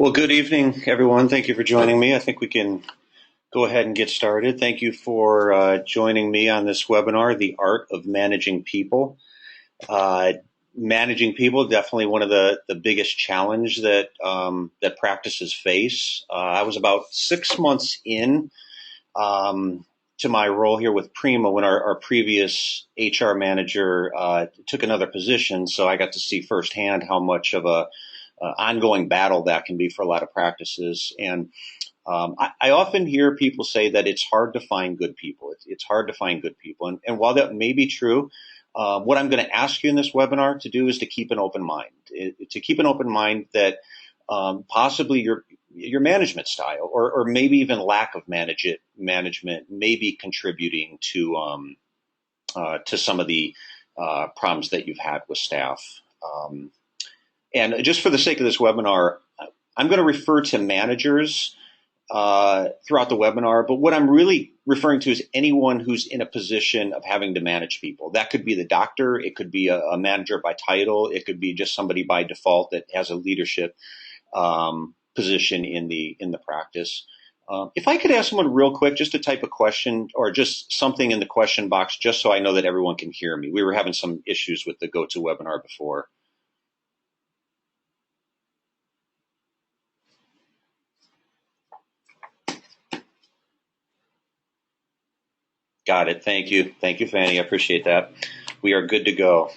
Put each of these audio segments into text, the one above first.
Well, good evening, everyone. Thank you for joining me. I think we can go ahead and get started. Thank you for joining me on this webinar, The Art of Managing People. Uh, Managing people, definitely one of the biggest challenge that practices face. I was about 6 months in to my role here with Prima when our previous HR manager took another position, so I got to see firsthand how much of a ongoing battle that can be for a lot of practices. And I often hear people say that it's hard to find good people. It's hard to find good people. And while that may be true, what I'm going to ask you in this webinar to do is to keep an open mind, to keep an open mind that possibly your management style or maybe even lack of management may be contributing to some of the problems that you've had with staff. And just for the sake of this webinar, I'm going to refer to managers throughout the webinar, but what I'm really referring to is anyone who's in a position of having to manage people. That could be the doctor, it could be a manager by title, it could be just somebody by default that has a leadership position in the practice. If I could ask someone real quick just to type a question or just something in the question box, just so I know that everyone can hear me. We were having some issues with the GoToWebinar before. Got it. Thank you. Thank you, Fanny. I appreciate that. We are good to go.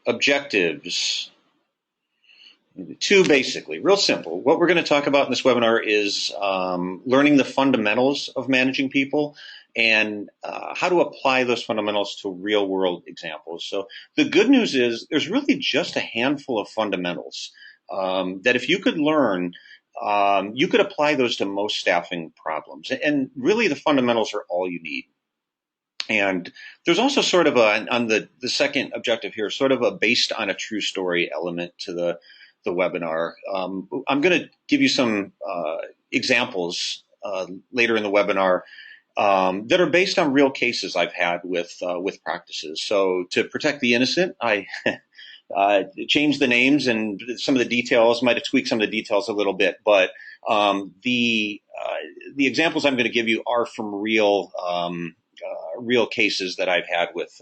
Objectives. Two, basically, real simple. What we're going to talk about in this webinar is learning the fundamentals of managing people and how to apply those fundamentals to real world examples. So the good news is there's really just a handful of fundamentals that if you could learn, you could apply those to most staffing problems. And really the fundamentals are all you need. And there's also sort of on the second objective here, sort of a based on a true story element to the webinar. I'm going to give you some examples later in the webinar that are based on real cases I've had with practices. So to protect the innocent, I changed the names and some of the details, might have tweaked some of the details a little bit, but the examples I'm going to give you are from real cases that I've had with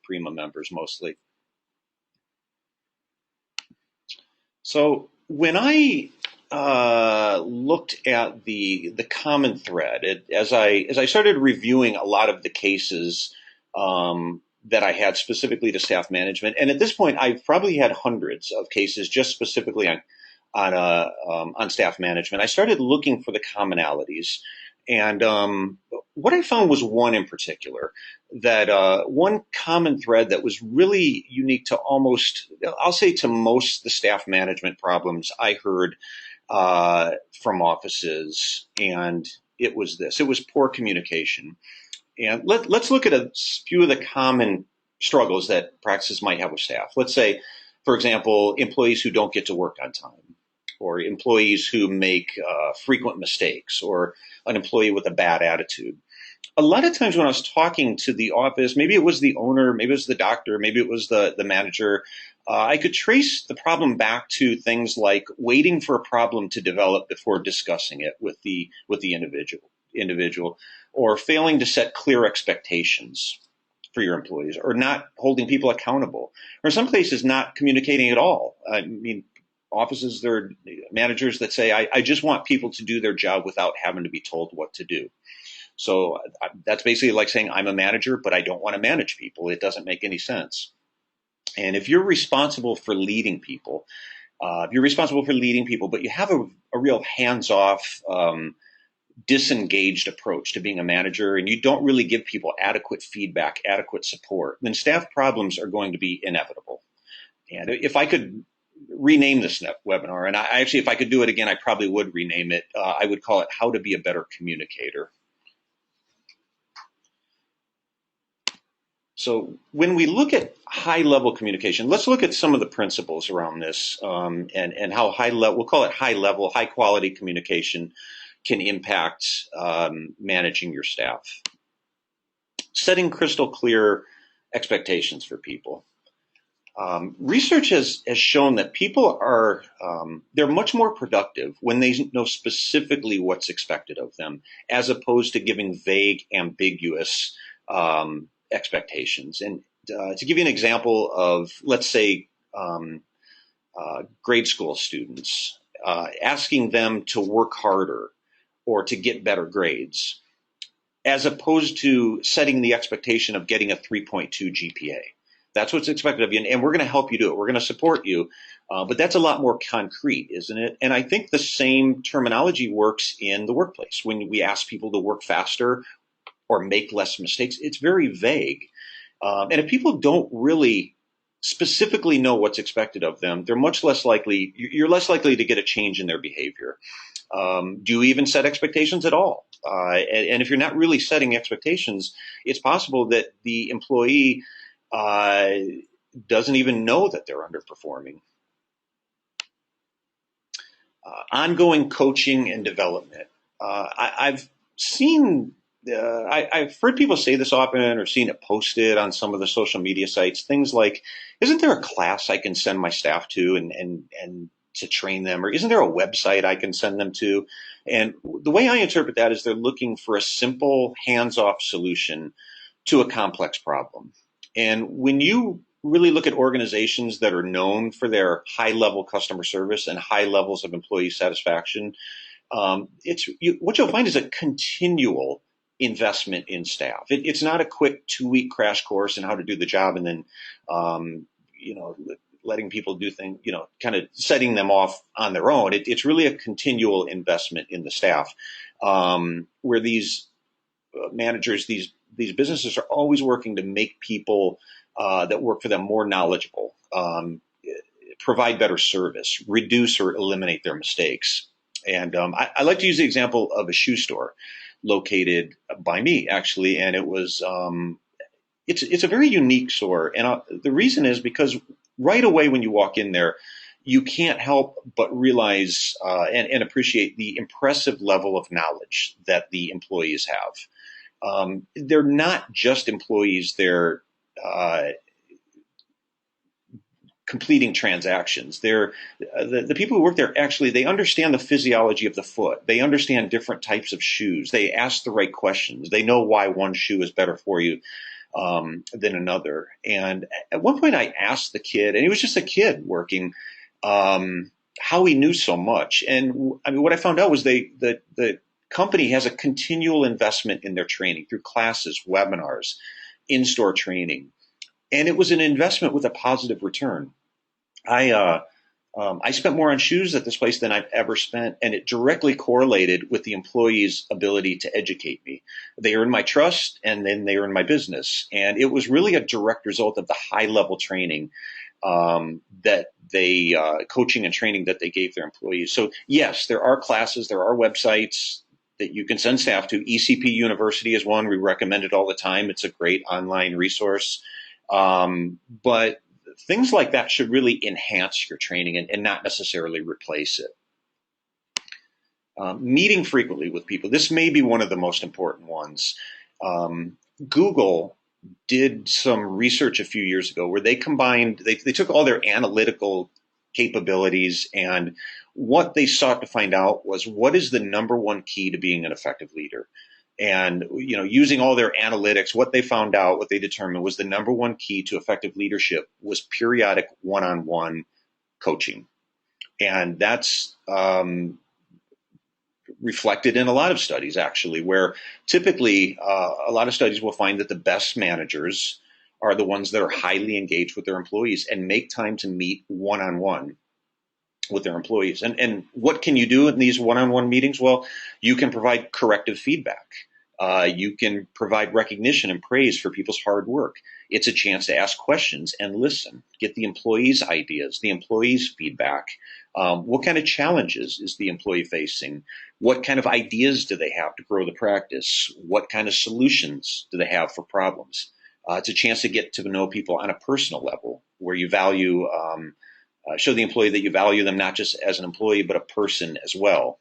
Prima members mostly. So when I looked at the common thread, as I started reviewing a lot of the cases that I had specifically to staff management, and at this point I've probably had hundreds of cases just specifically on staff management. I started looking for the commonalities, and what I found was one in particular, that one common thread that was really unique to I'll say to most the staff management problems I heard from offices, and it was this. It was poor communication. And let's look at a few of the common struggles that practices might have with staff. Let's say, for example, employees who don't get to work on time, or employees who make frequent mistakes, or an employee with a bad attitude. A lot of times when I was talking to the office, maybe it was the owner, maybe it was the doctor, maybe it was the manager, I could trace the problem back to things like waiting for a problem to develop before discussing it with the individual, or failing to set clear expectations for your employees, or not holding people accountable, or in some cases not communicating at all. I mean, offices, there are managers that say, I just want people to do their job without having to be told what to do. So that's basically like saying I'm a manager, but I don't want to manage people. It doesn't make any sense. And if you're responsible for leading people, but you have a real hands-off, disengaged approach to being a manager, and you don't really give people adequate feedback, adequate support, then staff problems are going to be inevitable. And if I could rename this webinar, and if I could do it again, I probably would rename it. I would call it How to Be a Better Communicator. So when we look at high-level communication, let's look at some of the principles around this and how we'll call it high-level, high-quality communication can impact managing your staff. setting crystal clear expectations for people. Research has shown that people are they're much more productive when they know specifically what's expected of them, as opposed to giving vague, ambiguous expectations. And to give you an example of, let's say, grade school students, asking them to work harder or to get better grades, as opposed to setting the expectation of getting a 3.2 GPA. That's what's expected of you, and we're going to help you do it. We're going to support you, but that's a lot more concrete, isn't it? And I think the same terminology works in the workplace. When we ask people to work faster or make less mistakes, it's very vague. And if people don't really specifically know what's expected of them, they're much less likely, you're less likely to get a change in their behavior. Do you even set expectations at all? And if you're not really setting expectations, it's possible that the employee doesn't even know that they're underperforming. Ongoing coaching and development. I've heard people say this often, or seen it posted on some of the social media sites. Things like, "Isn't there a class I can send my staff to and to train them?" Or, "Isn't there a website I can send them to?" And the way I interpret that is they're looking for a simple, hands-off solution to a complex problem. And when you really look at organizations that are known for their high-level customer service and high levels of employee satisfaction, what you'll find is a continual investment in staff. It's not a quick 2-week crash course in how to do the job and then, letting people do things, kind of setting them off on their own. It's really a continual investment in the staff, where these managers, these businesses are always working to make people that work for them more knowledgeable, provide better service, reduce or eliminate their mistakes. And I like to use the example of a shoe store located by me, actually, and it was it's a very unique store, and the reason is because right away when you walk in there, you can't help but realize and appreciate the impressive level of knowledge that the employees have. They're not just employees; they're completing transactions. They're the people who work there, actually, they understand the physiology of the foot. They understand different types of shoes. They ask the right questions. They know why one shoe is better for you than another. And at one point I asked the kid, and he was just a kid working, how he knew so much. And I mean, what I found out was the company has a continual investment in their training through classes, webinars, in-store training. And it was an investment with a positive return. I spent more on shoes at this place than I've ever spent, and it directly correlated with the employees' ability to educate me. They earned my trust, and then they earned my business. And it was really a direct result of the high-level training that they coaching and training that they gave their employees. So yes, there are classes, there are websites that you can send staff to. ECP University is one. We recommend it all the time. It's a great online resource. But things like that should really enhance your training and not necessarily replace it. Meeting frequently with people. This may be one of the most important ones. Google did some research a few years ago where they took all their analytical capabilities, and what they sought to find out was, what is the number one key to being an effective leader? And, using all their analytics, what they found out, what they determined was the number one key to effective leadership was periodic one-on-one coaching. And that's reflected in a lot of studies, actually, where typically a lot of studies will find that the best managers are the ones that are highly engaged with their employees and make time to meet one-on-one with their employees. And what can you do in these one-on-one meetings? Well, you can provide corrective feedback. You can provide recognition and praise for people's hard work. It's a chance to ask questions and listen, get the employees' ideas, the employees' feedback. What kind of challenges is the employee facing? What kind of ideas do they have to grow the practice? What kind of solutions do they have for problems? It's a chance to get to know people on a personal level, where you value, show the employee that you value them not just as an employee, but a person as well.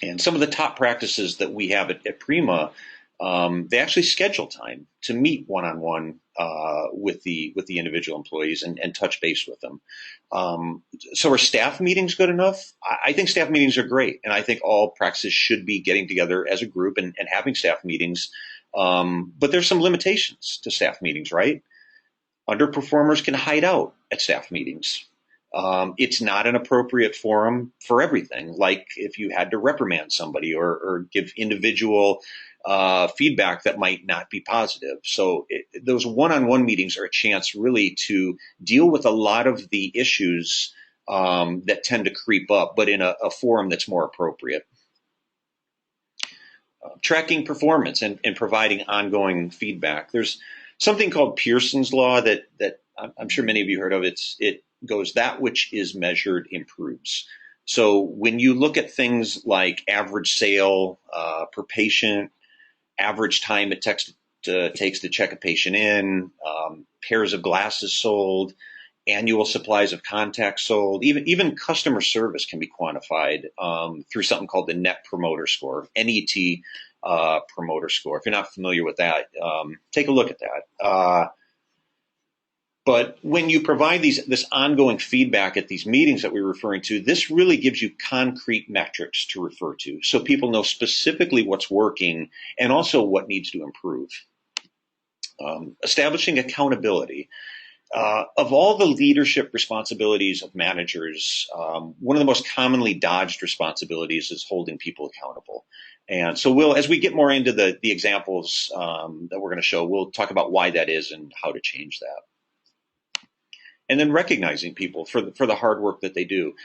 And some of the top practices that we have at Prima they actually schedule time to meet one-on-one with the individual employees and touch base with them. So are staff meetings good enough? I think staff meetings are great, and I think all practices should be getting together as a group and having staff meetings. But there's some limitations to staff meetings, right? Underperformers can hide out at staff meetings. It's not an appropriate forum for everything, like if you had to reprimand somebody or give individual feedback that might not be positive. So those one-on-one meetings are a chance really to deal with a lot of the issues that tend to creep up, but in a forum that's more appropriate. Tracking performance and providing ongoing feedback. There's something called Pearson's Law that I'm sure many of you heard of. It goes, that which is measured improves. So when you look at things like average sale per patient, average time it takes to check a patient in, pairs of glasses sold, annual supplies of contacts sold, even customer service can be quantified through something called the Net Promoter Score, NET Promoter Score. If you're not familiar with that, take a look at that. But when you provide this ongoing feedback at these meetings that we're referring to, this really gives you concrete metrics to refer to, so people know specifically what's working and also what needs to improve. Establishing accountability. Of all the leadership responsibilities of managers, one of the most commonly dodged responsibilities is holding people accountable. And so as we get more into the examples that we're going to show, we'll talk about why that is and how to change that. And then recognizing people for the hard work that they do.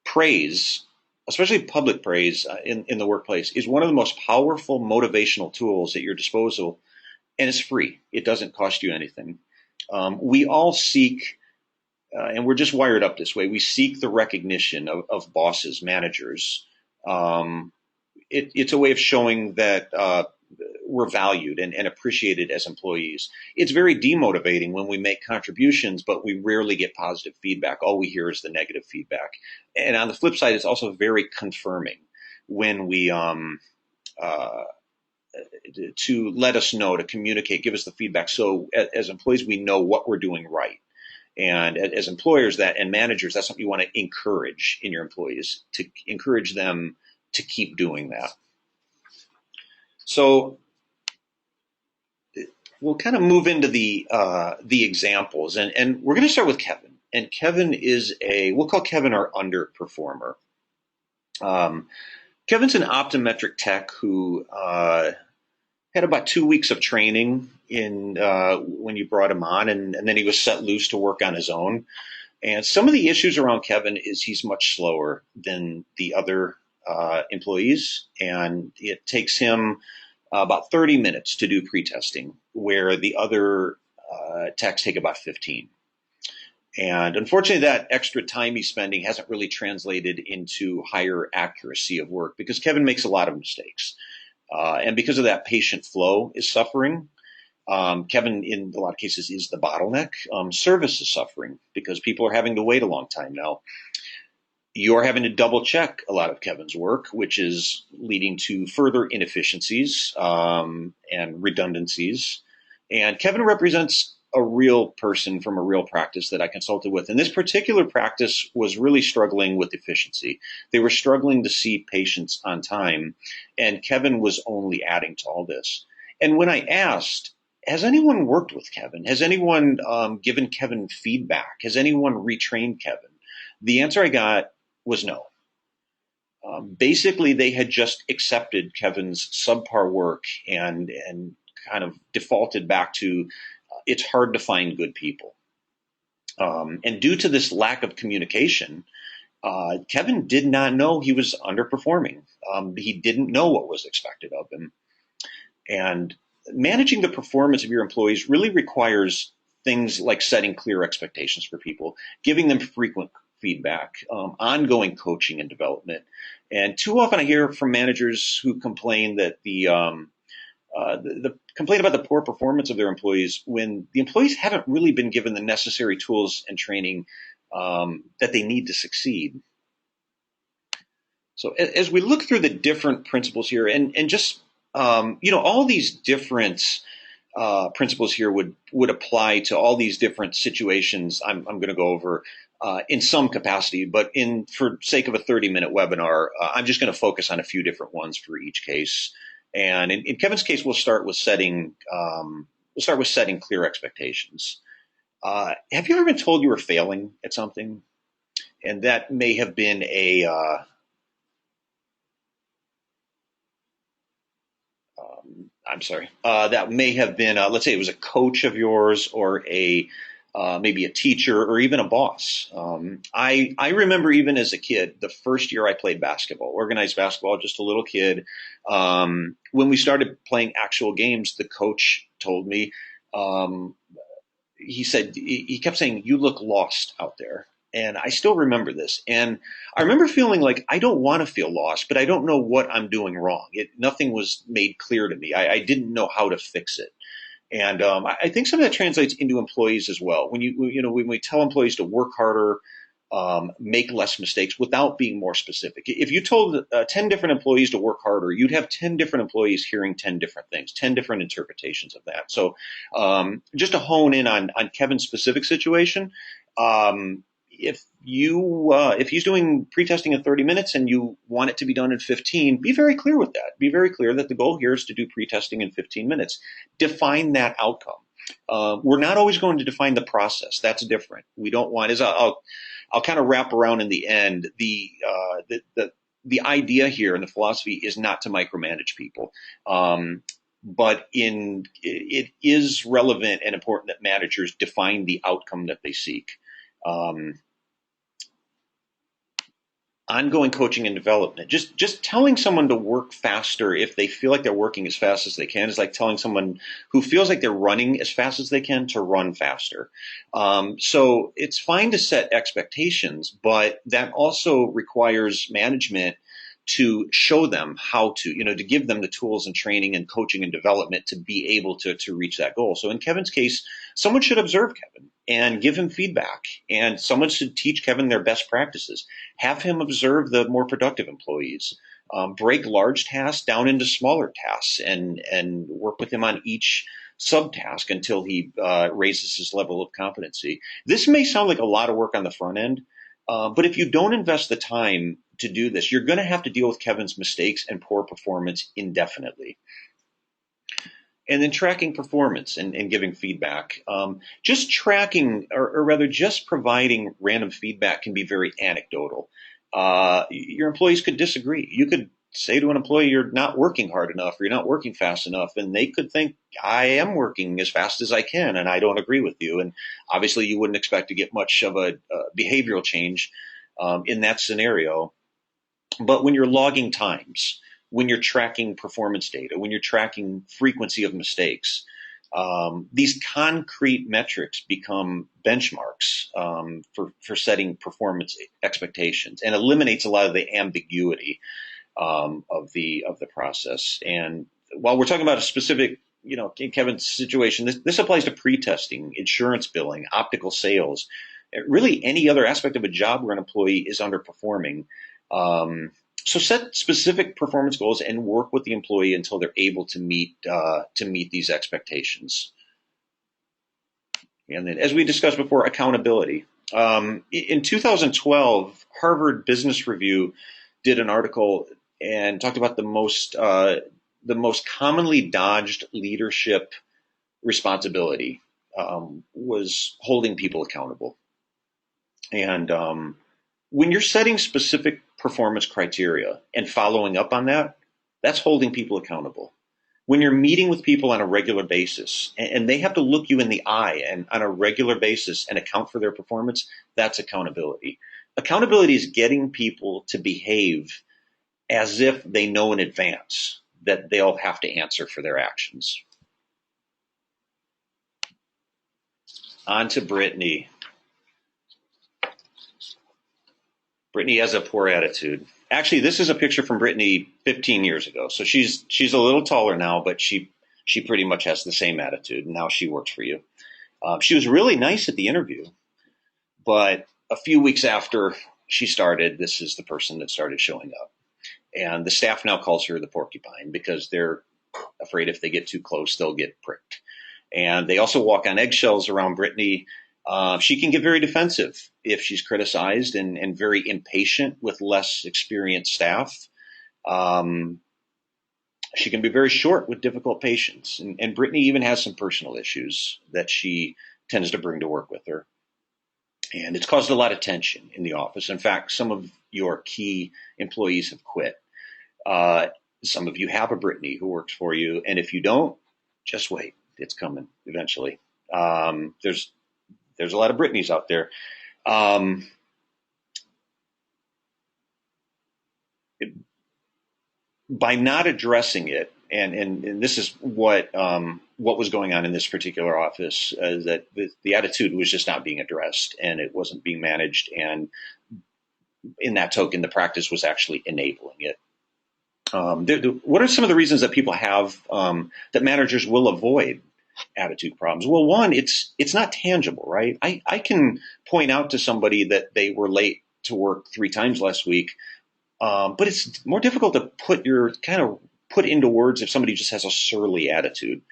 Praise, especially public praise in the workplace, is one of the most powerful motivational tools at your disposal, and it's free. It doesn't cost you anything. We all seek, and we're just wired up this way, we seek the recognition of bosses, managers. It's a way of showing that we're valued and appreciated as employees. It's very demotivating when we make contributions, but we rarely get positive feedback. All we hear is the negative feedback. And on the flip side, it's also very confirming when we to let us know, to communicate, give us the feedback. So as employees, we know what we're doing right. And as employers and managers, that's something you want to encourage in your employees, to encourage them to keep doing that. So we'll kind of move into the examples, and we're going to start with Kevin. And Kevin is we'll call Kevin our underperformer. Kevin's an optometric tech who had about 2 weeks of training when you brought him on, and then he was set loose to work on his own. And some of the issues around Kevin is he's much slower than the other employees, and it takes him about 30 minutes to do pre-testing, where the other techs take about 15. And unfortunately, that extra time he's spending hasn't really translated into higher accuracy of work, because Kevin makes a lot of mistakes. And because of that, patient flow is suffering. Kevin, in a lot of cases, is the bottleneck. Service is suffering because people are having to wait a long time now. You're having to double check a lot of Kevin's work, which is leading to further inefficiencies and redundancies. And Kevin represents a real person from a real practice that I consulted with. And this particular practice was really struggling with efficiency. They were struggling to see patients on time, and Kevin was only adding to all this. And when I asked, has anyone worked with Kevin? Has anyone given Kevin feedback? Has anyone retrained Kevin? The answer I got was no. Basically, they had just accepted Kevin's subpar work and kind of defaulted back to it's hard to find good people. And due to this lack of communication, Kevin did not know he was underperforming. He didn't know what was expected of him. And managing the performance of your employees really requires things like setting clear expectations for people, giving them frequent feedback, ongoing coaching and development. And too often I hear from managers who complain that the complain about the poor performance of their employees when the employees haven't really been given the necessary tools and training that they need to succeed. So as we look through the different principles here, and just all these different principles here would apply to all these different situations I'm going to go over in some capacity, but for sake of a 30-minute webinar, I'm just going to focus on a few different ones for each case. And in Kevin's case, we'll start with setting clear expectations. Have you ever been told you were failing at something, and that may have been that may have been, let's say it was a coach of yours or maybe a teacher or even a boss. I remember even as a kid, the first year I played basketball, organized basketball, just a little kid. When we started playing actual games, the coach told me, he kept saying, "You look lost out there." And I still remember this. And I remember feeling like I don't want to feel lost, but I don't know what I'm doing wrong. Nothing was made clear to me. I didn't know how to fix it. And I think some of that translates into employees as well. When we tell employees to work harder, make less mistakes without being more specific. If you told 10 different employees to work harder, you'd have 10 different employees hearing 10 different things, 10 different interpretations of that. So just to hone in on Kevin's specific situation, if he's doing pre-testing in 30 minutes and you want it to be done in 15, be very clear with that. Be very clear that the goal here is to do pre-testing in 15 minutes. Define that outcome. We're not always going to define the process. That's different. We don't want, I'll kind of wrap around in the end. The idea here and the philosophy is not to micromanage people. But it is relevant and important that managers define the outcome that they seek. Ongoing coaching and development. Just telling someone to work faster if they feel like they're working as fast as they can is like telling someone who feels like they're running as fast as they can to run faster. So it's fine to set expectations, but that also requires management to show them how to give them the tools and training and coaching and development to be able to reach that goal. So in Kevin's case, someone should observe Kevin and give him feedback, and someone should teach Kevin their best practices. Have him observe the more productive employees. Break large tasks down into smaller tasks and work with him on each subtask until he raises his level of competency. This may sound like a lot of work on the front end, but if you don't invest the time to do this, you're going to have to deal with Kevin's mistakes and poor performance indefinitely. And then tracking performance and giving feedback. Just tracking, or rather just providing random feedback can be very anecdotal. Your employees could disagree. You could say to an employee, you're not working hard enough, or you're not working fast enough, and they could think, I am working as fast as I can, and I don't agree with you. And obviously you wouldn't expect to get much of a behavioral change in that scenario. But when you're logging times, when you're tracking performance data, when you're tracking frequency of mistakes, these concrete metrics become benchmarks for setting performance expectations, and eliminates a lot of the ambiguity of the process. And while we're talking about a specific, in Kevin's situation, this applies to pre-testing, insurance billing, optical sales, really any other aspect of a job where an employee is underperforming. So set specific performance goals and work with the employee until they're able to meet these expectations. And then, as we discussed before, accountability. In 2012, Harvard Business Review did an article and talked about the most commonly dodged leadership responsibility was holding people accountable. And when you're setting specific performance criteria and following up on that, that's holding people accountable. When you're meeting with people on a regular basis and they have to look you in the eye and on a regular basis and account for their performance, that's accountability. Accountability is getting people to behave as if they know in advance that they'll have to answer for their actions. On to Brittany. Brittany has a poor attitude. Actually, this is a picture from Brittany 15 years ago. So she's a little taller now, but she pretty much has the same attitude. And now she works for you. She was really nice at the interview, but a few weeks after she started, this is the person that started showing up. And the staff now calls her the porcupine because they're afraid if they get too close, they'll get pricked. And they also walk on eggshells around Brittany. She can get very defensive if she's criticized and very impatient with less experienced staff. She can be very short with difficult patients. And Brittany even has some personal issues that she tends to bring to work with her. And it's caused a lot of tension in the office. In fact, some of your key employees have quit. Some of you have a Brittany who works for you. And if you don't, just wait. It's coming eventually. There's a lot of Brittany's out there. By not addressing it, and this is what was going on in this particular office, that the attitude was just not being addressed and it wasn't being managed. And in that token, the practice was actually enabling it. What are some of the reasons that people have that managers will avoid attitude problems? Well, one, it's not tangible, right? I can point out to somebody that they were late to work 3 times last week, but it's more difficult to put into words if somebody just has a surly attitude.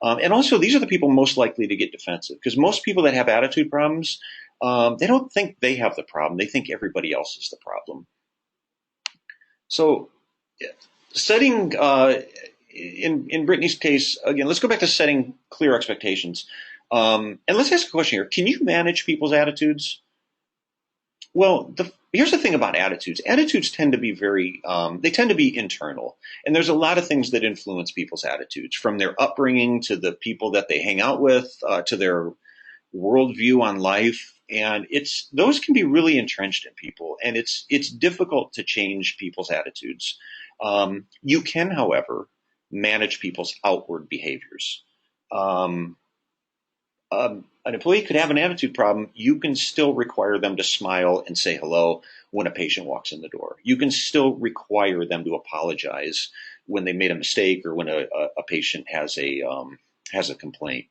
And also, these are the people most likely to get defensive, because most people that have attitude problems, they don't think they have the problem. They think everybody else is the problem. So setting, in Brittany's case, again, let's go back to setting clear expectations. And let's ask a question here. Can you manage people's attitudes? Well, here's the thing about attitudes. Attitudes tend to be they tend to be internal. And there's a lot of things that influence people's attitudes, from their upbringing to the people that they hang out with, to their worldview on life. And those can be really entrenched in people. And it's difficult to change people's attitudes. You can, however, manage people's outward behaviors. An employee could have an attitude problem. You can still require them to smile and say hello when a patient walks in the door. You can still require them to apologize when they made a mistake or when a patient has a complaint.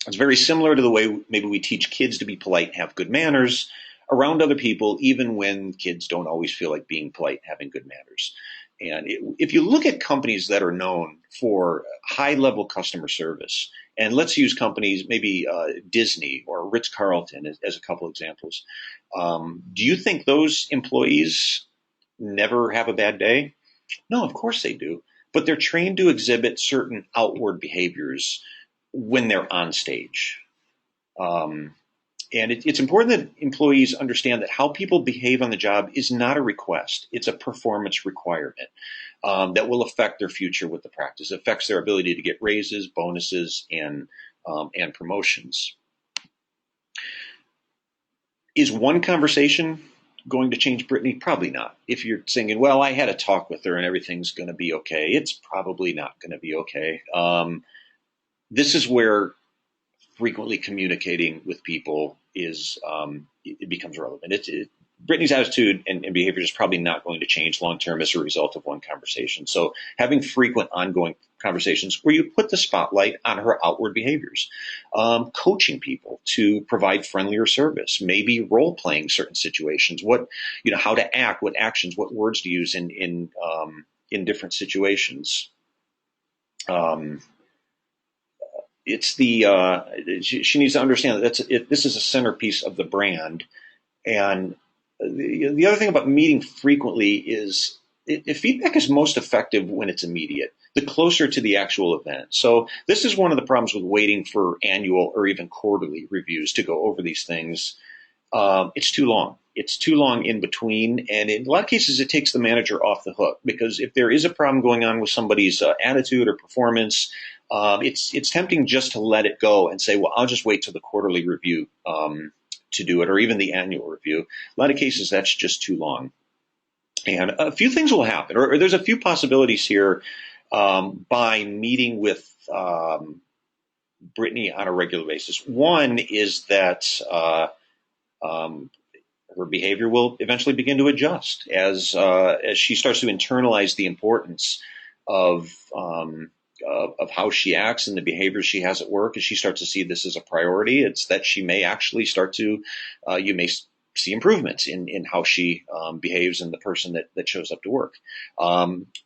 It's very similar to the way maybe we teach kids to be polite and have good manners around other people, even when kids don't always feel like being polite and having good manners. And if you look at companies that are known for high-level customer service, and let's use companies, maybe Disney or Ritz-Carlton as a couple examples, do you think those employees never have a bad day? No, of course they do. But they're trained to exhibit certain outward behaviors when they're on stage. And it's important that employees understand that how people behave on the job is not a request. It's a performance requirement that will affect their future with the practice. It affects their ability to get raises, bonuses, and promotions. Is one conversation going to change Brittany? Probably not. If you're thinking, well, I had a talk with her and everything's going to be okay, it's probably not going to be okay. This is where frequently communicating with people it becomes relevant. Brittany's attitude and behavior is probably not going to change long term as a result of one conversation. So having frequent ongoing conversations where you put the spotlight on her outward behaviors, coaching people to provide friendlier service, maybe role playing certain situations, how to act, what actions, what words to use in different situations. She needs to understand that this is a centerpiece of the brand. And the other thing about meeting frequently is feedback is most effective when it's immediate, the closer to the actual event. So this is one of the problems with waiting for annual or even quarterly reviews to go over these things. It's too long. It's too long in between. And in a lot of cases, it takes the manager off the hook, because if there is a problem going on with somebody's attitude or performance, it's tempting just to let it go and say, well, I'll just wait till the quarterly review to do it, or even the annual review. A lot of cases, that's just too long. And a few things will happen, or there's a few possibilities here by meeting with Brittany on a regular basis. One is that her behavior will eventually begin to adjust as she starts to internalize the importance of how she acts and the behaviors she has at work. As she starts to see this as a priority, it's that she may actually start to, you may see improvements in how she behaves and the person that shows up to work.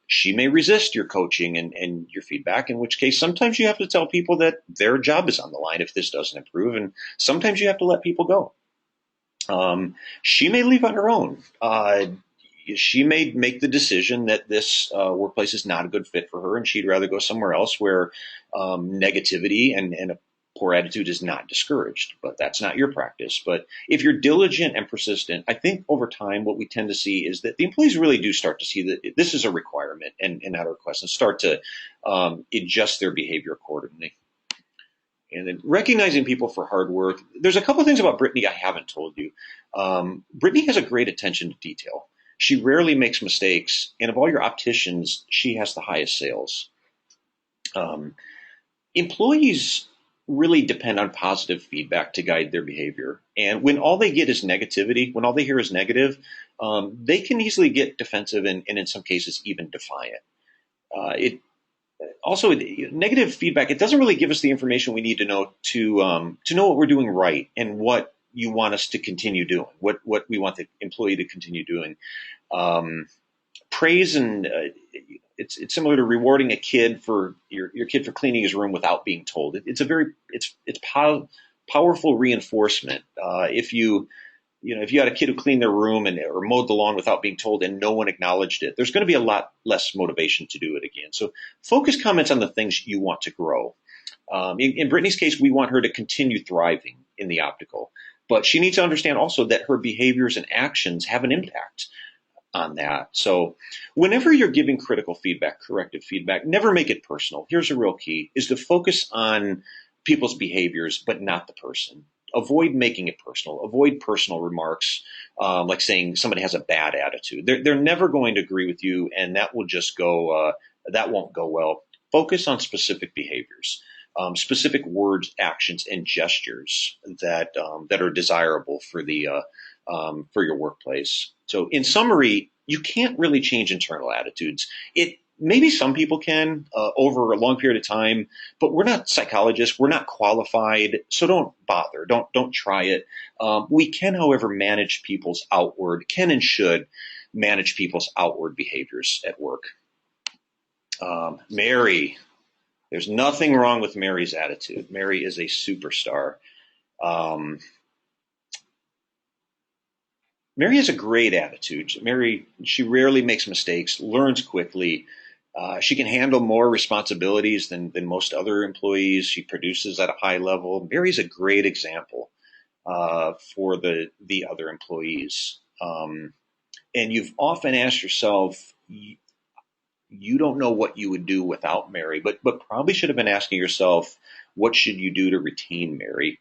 She may resist your coaching and your feedback, in which case sometimes you have to tell people that their job is on the line if this doesn't improve, and sometimes you have to let people go. She may leave on her own. She may make the decision that this workplace is not a good fit for her, and she'd rather go somewhere else where negativity and a poor attitude is not discouraged. But that's not your practice. But if you're diligent and persistent, I think over time what we tend to see is that the employees really do start to see that this is a requirement and not a request, and start to adjust their behavior accordingly. And then recognizing people for hard work. There's a couple of things about Brittany I haven't told you. Brittany has a great attention to detail. She rarely makes mistakes, and of all your opticians, she has the highest sales. Employees really depend on positive feedback to guide their behavior. And when all they get is negativity, when all they hear is negative, they can easily get defensive and in some cases even defiant. Also, negative feedback, it doesn't really give us the information we need to know what we're doing right and what you want us to continue doing, what we want the employee to continue doing. Praise and it's similar to rewarding a kid for your kid for cleaning his room without being told. It's powerful reinforcement. If you had a kid who cleaned their room or mowed the lawn without being told and no one acknowledged it, there's going to be a lot less motivation to do it again. So focus comments on the things you want to grow. In Brittany's case, we want her to continue thriving in the optical, but she needs to understand also that her behaviors and actions have an impact on that. So whenever you're giving critical feedback, corrective feedback, never make it personal. Here's a real key, is to focus on people's behaviors, but not the person. Avoid making it personal. Avoid personal remarks, like saying somebody has a bad attitude. They're never going to agree with you, and that will just that won't go well. Focus on specific behaviors, specific words, actions, and gestures that are desirable for for your workplace. So in summary, you can't really change internal attitudes. Maybe some people can over a long period of time, but we're not psychologists. We're not qualified, so don't bother. Don't try it. We can, however, can and should manage people's outward behaviors at work. Mary, there's nothing wrong with Mary's attitude. Mary is a superstar. Mary has a great attitude. Mary, she rarely makes mistakes, learns quickly. She can handle more responsibilities than most other employees. She produces at a high level. Mary's a great example for the other employees. And you've often asked yourself, you don't know what you would do without Mary, but probably should have been asking yourself, what should you do to retain Mary?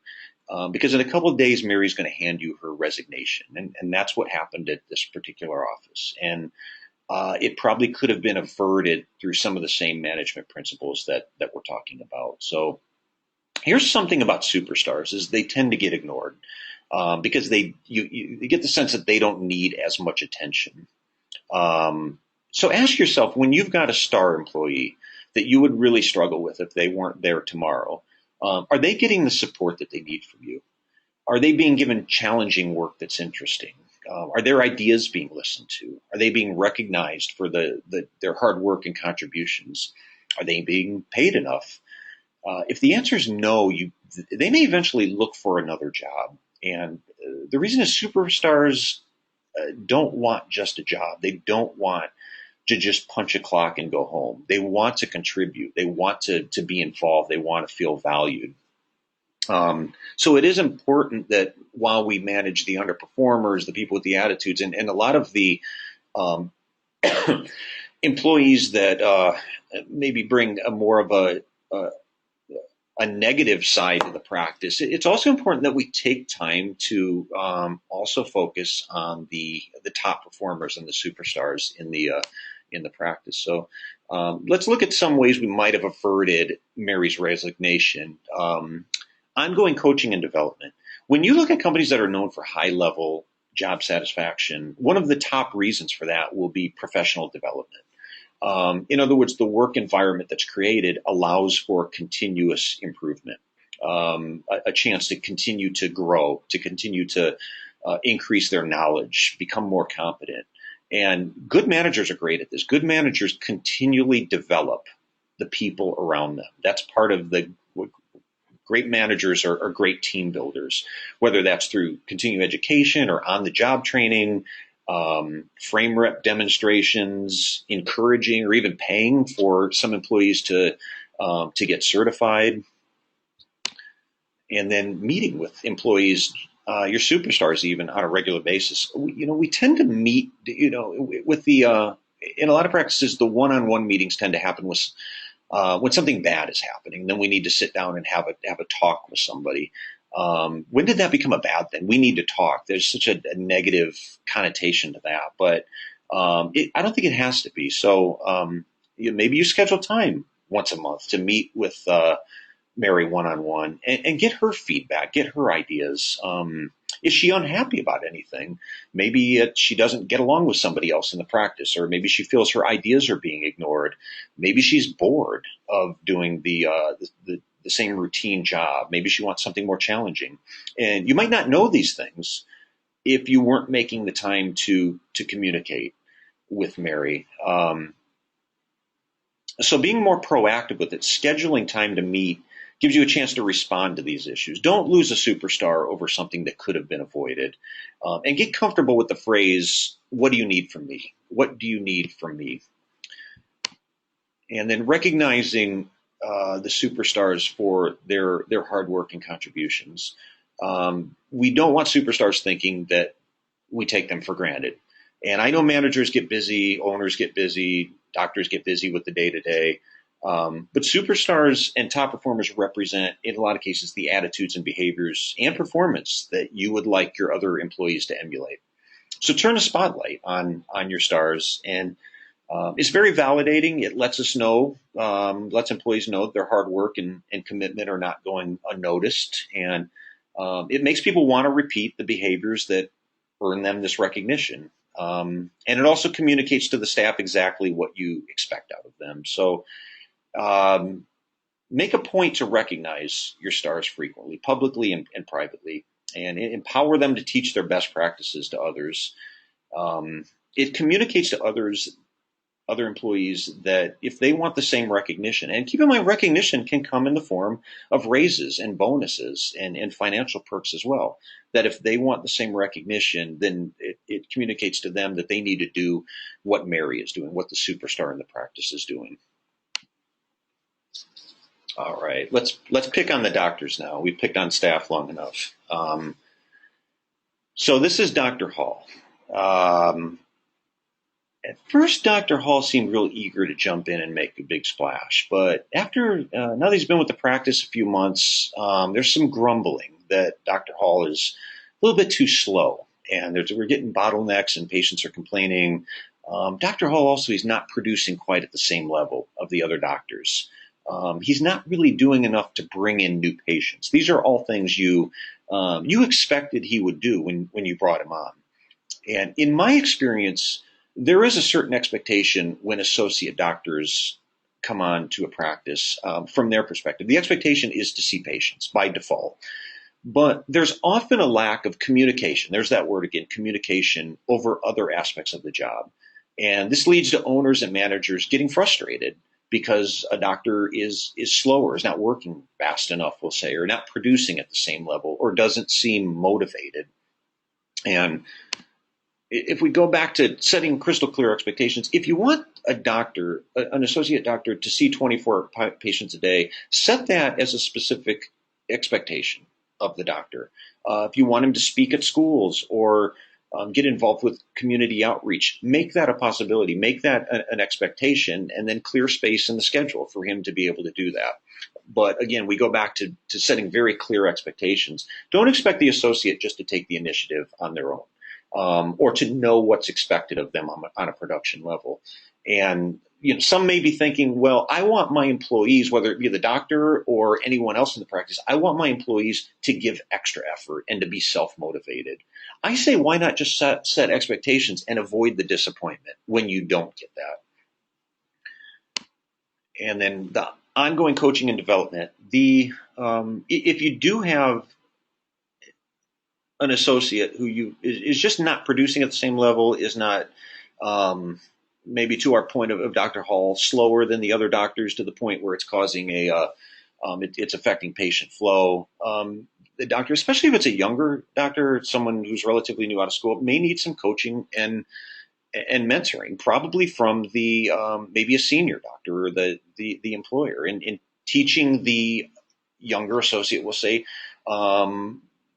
Because in a couple of days, Mary's going to hand you her resignation. And that's what happened at this particular office. And it probably could have been averted through some of the same management principles that we're talking about. So here's something about superstars is they tend to get ignored because you get the sense that they don't need as much attention. So ask yourself, when you've got a star employee that you would really struggle with if they weren't there tomorrow, are they getting the support that they need from you? Are they being given challenging work that's interesting? Are their ideas being listened to? Are they being recognized for their hard work and contributions? Are they being paid enough? If the answer is no, they may eventually look for another job. And the reason is superstars don't want just a job. They don't want to just punch a clock and go home. They want to contribute. They want to be involved. They want to feel valued. So it is important that while we manage the underperformers, the people with the attitudes, and a lot of the employees that maybe bring more of a negative side to the practice, it's also important that we take time to also focus on the top performers and the superstars in the practice. So let's look at some ways we might have averted Mary's resignation. Ongoing coaching and development. When you look at companies that are known for high-level job satisfaction, one of the top reasons for that will be professional development. In other words, the work environment that's created allows for continuous improvement, a chance to continue to grow, to continue to increase their knowledge, become more competent. And good managers are great at this. Good managers continually develop the people around them. That's part of the great managers are great team builders, whether that's through continuing education or on the job training, frame rep demonstrations, encouraging or even paying for some employees to get certified, and then meeting with employees, your superstars, even on a regular basis. We tend to meet, with the in a lot of practices, the one-on-one meetings tend to happen with when something bad is happening. Then we need to sit down and have a talk with somebody. When did that become a bad thing? We need to talk. There's such a negative connotation to that, but I don't think it has to be. So maybe you schedule time once a month to meet with Mary one-on-one and get her feedback, get her ideas. Is she unhappy about anything? Maybe she doesn't get along with somebody else in the practice, or maybe she feels her ideas are being ignored. Maybe she's bored of doing the same routine job. Maybe she wants something more challenging. And you might not know these things if you weren't making the time to communicate with Mary. So being more proactive with it, scheduling time to meet, gives you a chance to respond to these issues. Don't lose a superstar over something that could have been avoided. And get comfortable with the phrase, what do you need from me? What do you need from me? And then recognizing the superstars for their hard work and contributions. We don't want superstars thinking that we take them for granted. And I know managers get busy, owners get busy, doctors get busy with the day-to-day. But superstars and top performers represent, in a lot of cases, the attitudes and behaviors and performance that you would like your other employees to emulate. So turn a spotlight on your stars, and it's very validating. It lets us know, lets employees know that their hard work and commitment are not going unnoticed, and it makes people want to repeat the behaviors that earn them this recognition. And it also communicates to the staff exactly what you expect out of them. So make a point to recognize your stars frequently, publicly and privately, and empower them to teach their best practices to others. It communicates to other employees that if they want the same recognition, and keep in mind, recognition can come in the form of raises and bonuses and financial perks as well, that if they want the same recognition, then it communicates to them that they need to do what Mary is doing, what the superstar in the practice is doing. All right, let's pick on the doctors now. We've picked on staff long enough. So this is Dr. Hall. At first, Dr. Hall seemed real eager to jump in and make a big splash. But after, now that he's been with the practice a few months, there's some grumbling that Dr. Hall is a little bit too slow. And we're getting bottlenecks and patients are complaining. Dr. Hall also, he's not producing quite at the same level of the other doctors. He's not really doing enough to bring in new patients. These are all things you expected he would do when you brought him on. And in my experience, there is a certain expectation when associate doctors come on to a practice from their perspective. The expectation is to see patients by default. But there's often a lack of communication. There's that word again, communication over other aspects of the job. And this leads to owners and managers getting frustrated because a doctor is slower, is not working fast enough, we'll say, or not producing at the same level, or doesn't seem motivated. And if we go back to setting crystal clear expectations, if you want a doctor, an associate doctor, to see 24 patients a day, set that as a specific expectation of the doctor. If you want him to speak at schools or get involved with community outreach, make that a possibility, make that an expectation, and then clear space in the schedule for him to be able to do that. But again, we go back to setting very clear expectations. Don't expect the associate just to take the initiative on their own. Or to know what's expected of them on a production level. And some may be thinking, well, I want my employees, whether it be the doctor or anyone else in the practice, I want my employees to give extra effort and to be self-motivated. I say, why not just set expectations and avoid the disappointment when you don't get that? And then the ongoing coaching and development. If you do have an associate who is just not producing at the same level, is not maybe to our point of Dr. Hall, slower than the other doctors to the point where it's causing it's affecting patient flow. The doctor, especially if it's a younger doctor, someone who's relatively new out of school, may need some coaching and mentoring, probably from the maybe a senior doctor or the employer, in teaching the younger associate, we'll say,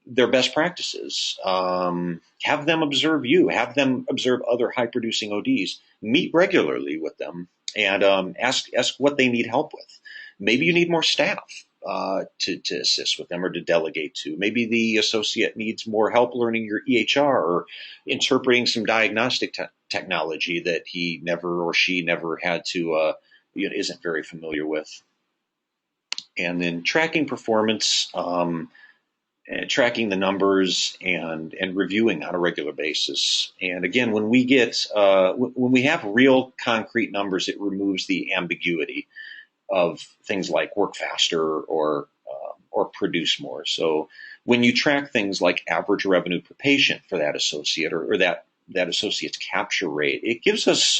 their best practices. Have them observe you. Have them observe other high-producing ODs. Meet regularly with them and ask what they need help with. Maybe you need more staff to assist with them or to delegate to. Maybe the associate needs more help learning your EHR or interpreting some diagnostic technology that he never or she never had to, isn't very familiar with. And then tracking performance, tracking the numbers, and reviewing on a regular basis. And again, when we have real concrete numbers, it removes the ambiguity of things like work faster or produce more. So when you track things like average revenue per patient for that associate or that associate's capture rate, it gives us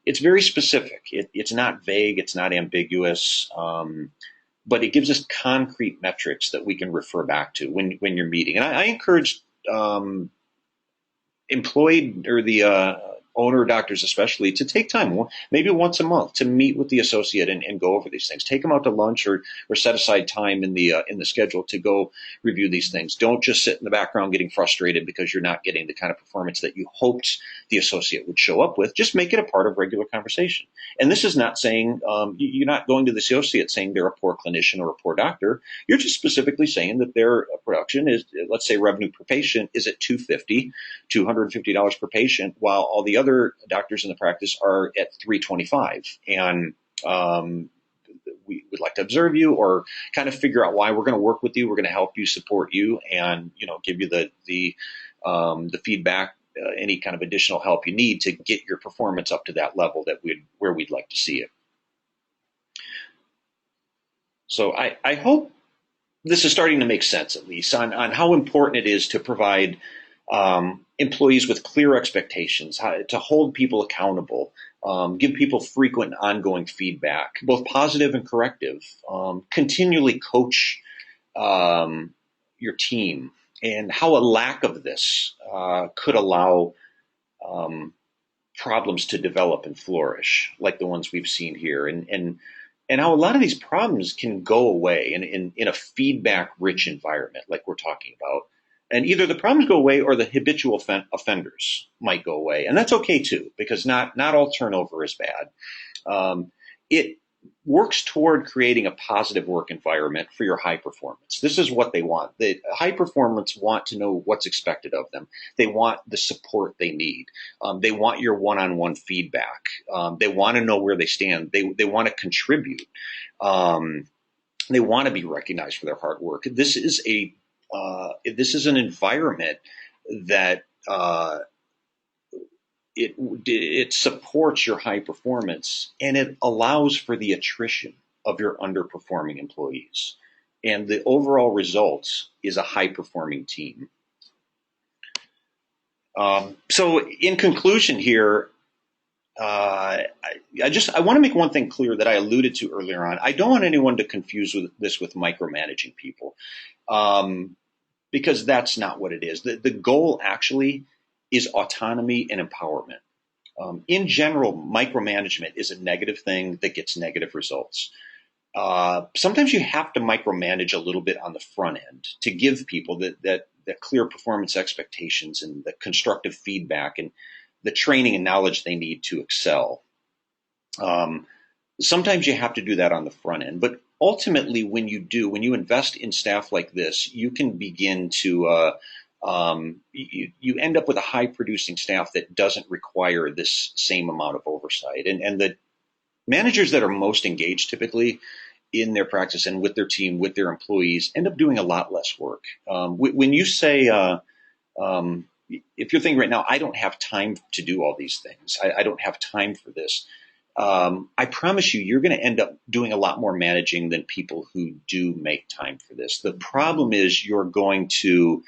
it's very specific. It's not vague. It's not ambiguous. But it gives us concrete metrics that we can refer back to when you're meeting. And I encourage employed or the owner doctors especially to take time, maybe once a month, to meet with the associate and go over these things. Take them out to lunch or set aside time in the schedule to go review these things. Don't just sit in the background getting frustrated because you're not getting the kind of performance that you hoped the associate would show up with. Just make it a part of regular conversation. And this is not saying you're not going to the associate saying they're a poor clinician or a poor doctor. You're just specifically saying that their production is, let's say, revenue per patient is at $250 per patient, while all the other doctors in the practice are at $325. And we would like to observe you or kind of figure out why we're going to work with you. We're going to help you, support you, and give you the feedback, any kind of additional help you need to get your performance up to that level where we'd like to see it. So I hope this is starting to make sense, at least, on how important it is to provide employees with clear expectations, to hold people accountable, give people frequent and ongoing feedback, both positive and corrective, continually coach your team, and how a lack of this could allow problems to develop and flourish, like the ones we've seen here, and how a lot of these problems can go away in a feedback-rich environment, like we're talking about. And either the problems go away or the habitual offenders might go away. And that's okay too, because not all turnover is bad. It works toward creating a positive work environment for your high performance. This is what they want. The high performance want to know what's expected of them. They want the support they need. They want your one-on-one feedback. They want to know where they stand. They want to contribute. They want to be recognized for their hard work. This is an environment that it supports your high performance, and it allows for the attrition of your underperforming employees. And the overall result is a high performing team. So in conclusion here, I want to make one thing clear that I alluded to earlier on. I don't want anyone to confuse this with micromanaging people, because that's not what it is. The goal actually is autonomy and empowerment. In general, micromanagement is a negative thing that gets negative results. Sometimes you have to micromanage a little bit on the front end to give people that clear performance expectations and the constructive feedback and the training and knowledge they need to excel. Sometimes you have to do that on the front end, but ultimately when you invest in staff like this, you can begin to you end up with a high producing staff that doesn't require this same amount of oversight. And the managers that are most engaged typically in their practice and with their team, with their employees, end up doing a lot less work. When you say, if you're thinking right now, I don't have time to do all these things, I don't have time for this, I promise you're going to end up doing a lot more managing than people who do make time for this. The problem is you're going to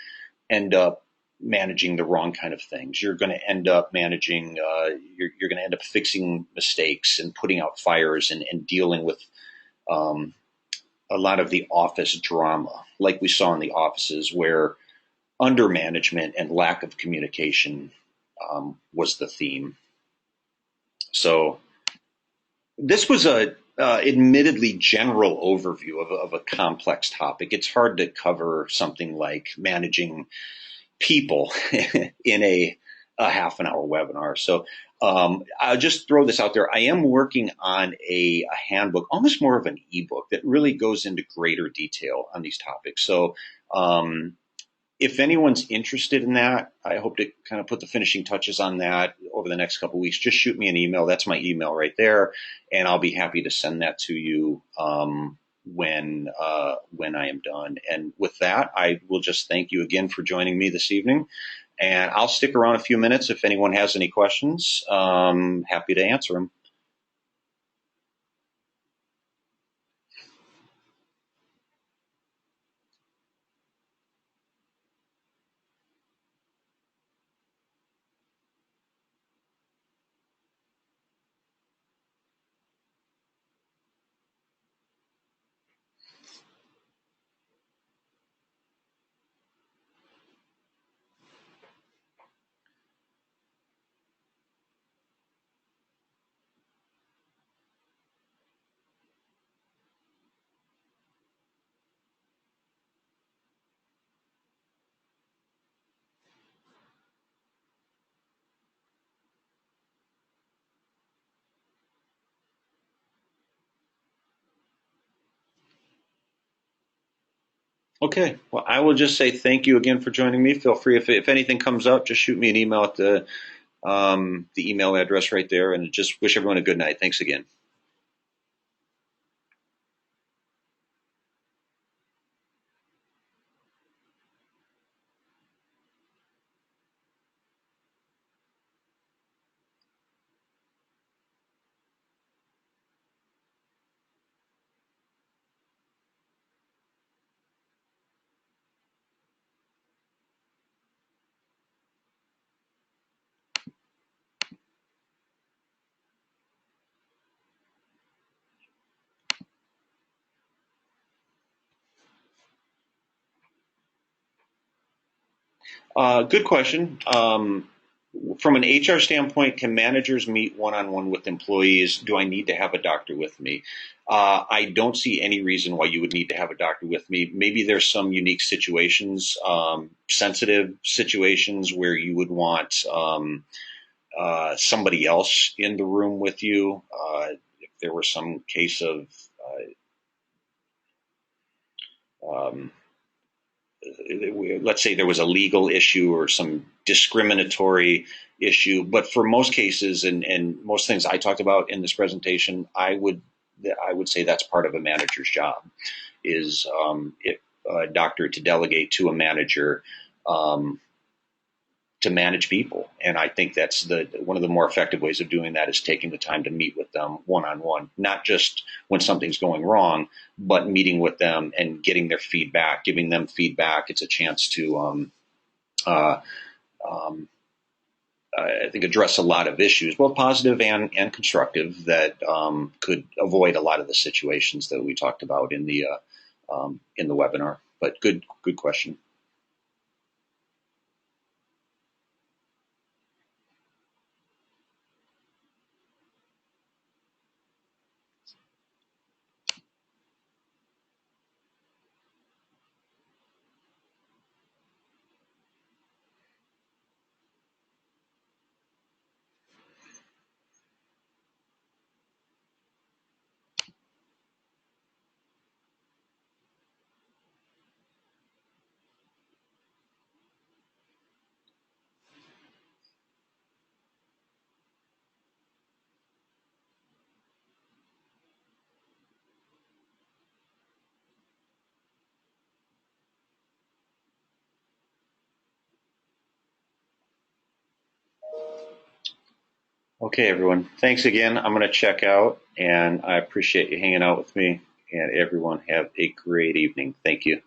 end up managing the wrong kind of things. You're going to end up managing, you're going to end up fixing mistakes and putting out fires and dealing with um, a lot of the office drama, like we saw in the offices where undermanagement and lack of communication was the theme. So this was a admittedly general overview of a complex topic. It's hard to cover something like managing people in a half an hour webinar. So I'll just throw this out there. I am working on a handbook, almost more of an ebook that really goes into greater detail on these topics. So if anyone's interested in that, I hope to kind of put the finishing touches on that over the next couple of weeks. Just shoot me an email. That's my email right there, and I'll be happy to send that to you when I am done. And with that, I will just thank you again for joining me this evening. And I'll stick around a few minutes if anyone has any questions. Happy to answer them. Okay. Well, I will just say thank you again for joining me. Feel free if anything comes up, just shoot me an email at the email address right there, and just wish everyone a good night. Thanks again. Good question. From an HR standpoint, can managers meet one-on-one with employees? Do I need to have a doctor with me? I don't see any reason why you would need to have a doctor with me. Maybe there's some unique situations, sensitive situations where you would want somebody else in the room with you. If there were some case of um, let's say there was a legal issue or some discriminatory issue. But for most cases and most things I talked about in this presentation, I would say that's part of a manager's job is if a doctor to delegate to a manager to manage people. And I think that's one of the more effective ways of doing that is taking the time to meet with them one-on-one, not just when something's going wrong, but meeting with them and getting their feedback, giving them feedback. It's a chance to, uh, um, I think, address a lot of issues, both positive and constructive, that could avoid a lot of the situations that we talked about in the webinar. But good question. Okay, everyone. Thanks again. I'm going to check out, and I appreciate you hanging out with me. And everyone, have a great evening. Thank you.